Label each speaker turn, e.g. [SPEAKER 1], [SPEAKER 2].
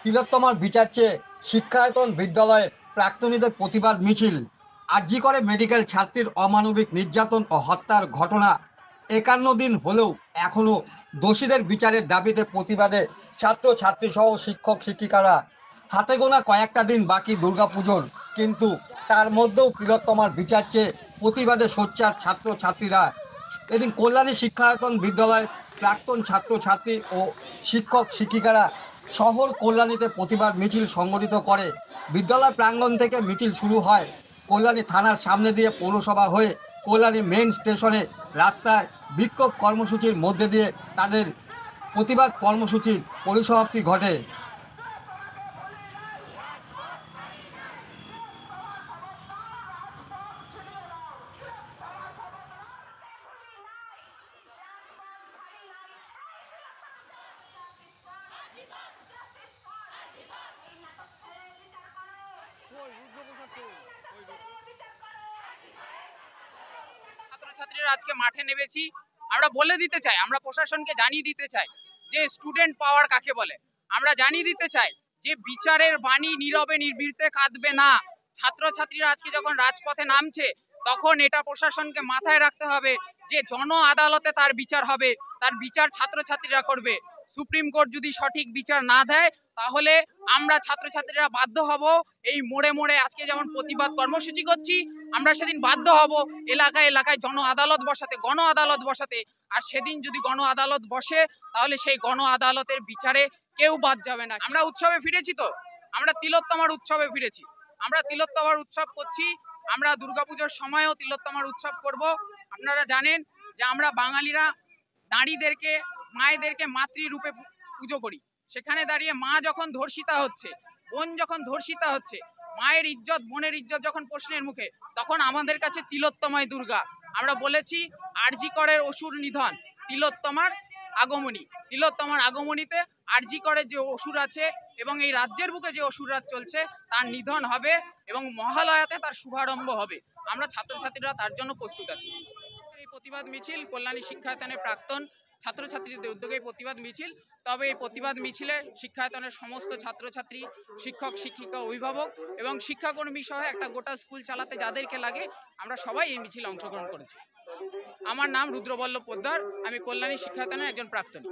[SPEAKER 1] তিলোত্তমার বিচার চেয়ে শিক্ষায়তন বিদ্যালয়ের প্রাক্তনীদের প্রতিবাদ মিছিল। আরজি করে মেডিকেল ছাত্রীর অমানবিক নির্যাতন ও হত্যার ঘটনা ৫১ দিন হলেও এখনো দোষীদের বিচারের দাবিতে প্রতিবাদে ছাত্র ছাত্রী সহ শিক্ষক শিক্ষিকারা। হাতে গোনা কয়েকটা দিন বাকি দুর্গাপুজোর, কিন্তু তার মধ্যেও তিলোত্তমার বিচার চেয়ে প্রতিবাদে সোচ্চার ছাত্র ছাত্রীরা। এদিন কল্যাণী শিক্ষায়তন বিদ্যালয়ের প্রাক্তন ছাত্র ছাত্রী ও শিক্ষক শিক্ষিকারা শহর কল্যাণীতে প্রতিবাদ মিছিল সংগঠিত করে। বিদ্যালয় প্রাঙ্গণ থেকে মিছিল শুরু হয় কল্যাণী থানার সামনে দিয়ে পৌরসভা হয়ে কল্যাণী মেইন স্টেশনে রাস্তায় বিক্ষোভ কর্মসূচির মধ্যে দিয়ে তাদের প্রতিবাদ কর্মসূচির পরিসমাপ্তি ঘটে।
[SPEAKER 2] ছাত্রছাত্রীরা আজকে মাঠে নেমেছি। আমরা বলে দিতে চাই, আমরা প্রশাসনকে জানিয়ে দিতে চাই যে স্টুডেন্ট পাওয়ার কাকে বলে। আমরা জানিয়ে দিতে চাই যে বিচারের বাণী নীরবে নির্ভীতে কাঁদবে না। ছাত্রছাত্রীরা আজকে যখন রাজপথে নামছে তখন এটা প্রশাসনকে মাথায় রাখতে হবে যে জন আদালতে তার বিচার হবে, তার বিচার ছাত্রছাত্রীরা করবে। সুপ্রিম কোর্ট যদি সঠিক বিচার না দেয় তাহলে আমরা ছাত্রছাত্রীরা বাধ্য হব এই মোড়ে মোড়ে আজকে যেমন প্রতিবাদ কর্মসূচি করছি, আমরা সেদিন বাধ্য হব এলাকায় এলাকায় জন আদালত বসাতে, গণ আদালত বসাতে। আর সেদিন যদি গণ আদালত বসে তাহলে সেই গণ আদালতের বিচারে কেউ বাদ যাবে না। আমরা উৎসবে ফিরেছি, তো আমরা তিলোত্তমার উৎসবে ফিরেছি, আমরা তিলোত্তমার উৎসব করছি। আমরা দুর্গাপুজোর সময়ও তিলোত্তমার উৎসব করব। আপনারা জানেন যে আমরা বাঙালিরা নারীদেরকে, মায়েদেরকে মাতৃরূপে পুজো করি। সেখানে দাঁড়িয়ে মা যখন ধর্ষিতা হচ্ছে, বোন যখন ধর্ষিতা হচ্ছে, মায়ের ইজ্জত, বোনের ইজ্জত যখন প্রশ্নের মুখে, তখন আমাদের কাছে তিলোত্তমায় দুর্গা। আমরা বলেছি আরজি করের অসুর নিধন, তিলোত্তমার আগমনী। তিলোত্তমার আগমনীতে আরজি করের যে অসুর আছে এবং এই রাজ্যের বুকে যে অসুররাজ চলছে তার নিধন হবে এবং মহালয়াতে তার শুভারম্ভ হবে। আমরা ছাত্রছাত্রীরা তার জন্য প্রস্তুত আছি। এই প্রতিবাদ মিছিল কল্যাণী শিক্ষায়তনের প্রাক্তন ছাত্রছাত্রীদের উদ্যোগে প্রতিবাদ মিছিল। তবে এই প্রতিবাদ মিছিলে শিক্ষায়তনের সমস্ত ছাত্রছাত্রী, শিক্ষক শিক্ষিকা, অভিভাবক এবং শিক্ষাকর্মী সহ একটা গোটা স্কুল চালাতে যাদেরকে লাগে আমরা সবাই এই মিছিলে অংশগ্রহণ করেছি। আমার নাম রুদ্রবল্লভ পোদ্দার, আমি কল্যাণী শিক্ষায়তনের একজন প্রাক্তনী।